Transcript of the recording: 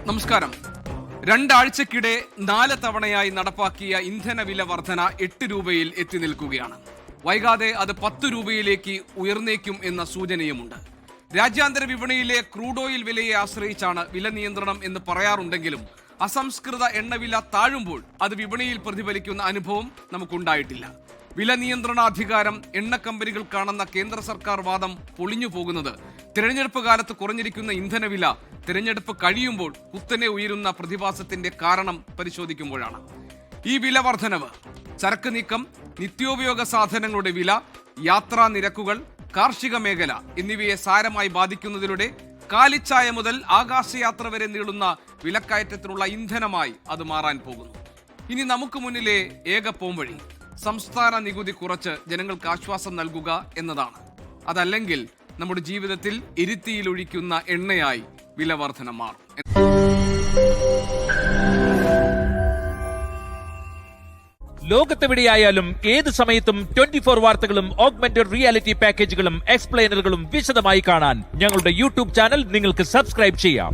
നമസ്കാരം. രണ്ടാഴ്ചക്കിടെ 4 തവണയായി നടപ്പാക്കിയ ഇന്ധന വില വർധന 8 രൂപയിൽ എത്തി നിൽക്കുകയാണ്. വൈകാതെ അത് 10 രൂപയിലേക്ക് ഉയർന്നേക്കും എന്ന സൂചനയുമുണ്ട്. രാജ്യാന്തര വിപണിയിലെ ക്രൂഡ് ഓയിൽ വിലയെ ആശ്രയിച്ചാണ് വില നിയന്ത്രണം എന്ന് പറയാറുണ്ടെങ്കിലും അസംസ്കൃത എണ്ണവില താഴുമ്പോൾ അത് വിപണിയിൽ പ്രതിഫലിക്കുന്ന അനുഭവം നമുക്കുണ്ടായിട്ടില്ല. വില നിയന്ത്രണാധികാരം എണ്ണ കമ്പനികൾക്കാണെന്ന കേന്ദ്ര സർക്കാർ വാദം പൊളിഞ്ഞു പോകുന്നത് തിരഞ്ഞെടുപ്പ് കാലത്ത് കുറഞ്ഞിരിക്കുന്ന ഇന്ധനവില തിരഞ്ഞെടുപ്പ് കഴിയുമ്പോൾ കുത്തനെ ഉയരുന്ന പ്രതിഭാസത്തിന്റെ കാരണം പരിശോധിക്കുമ്പോഴാണ്. ഈ വില വർധനവ് ചരക്ക് നീക്കം, നിത്യോപയോഗ സാധനങ്ങളുടെ വില, യാത്രാ നിരക്കുകൾ, കാർഷിക മേഖല എന്നിവയെ സാരമായി ബാധിക്കുന്നതിലൂടെ കാലിച്ചായ മുതൽ ആകാശയാത്ര വരെ നീളുന്ന വിലക്കയറ്റത്തിനുള്ള ഇന്ധനമായി അത് മാറാൻ പോകുന്നു. ഇനി നമുക്ക് മുന്നിലെ ഏക പോംവഴി സംസ്ഥാന നികുതി കുറച്ച് ജനങ്ങൾക്ക് ആശ്വാസം നൽകുക എന്നതാണ്. അതല്ലെങ്കിൽ നമ്മുടെ ജീവിതത്തിൽ ഇരുത്തിയിലൊഴിക്കുന്ന എണ്ണയായി വില വർധന മാറും. ലോകത്തെവിടെയായാലും ഏത് സമയത്തും 24 വാർത്തകളും ഓഗ്മെന്റഡ് റിയാലിറ്റി പാക്കേജുകളും എക്സ്പ്ലെയിനറുകളും വിശദമായി കാണാൻ ഞങ്ങളുടെ യൂട്യൂബ് ചാനൽ നിങ്ങൾക്ക് സബ്സ്ക്രൈബ് ചെയ്യാം.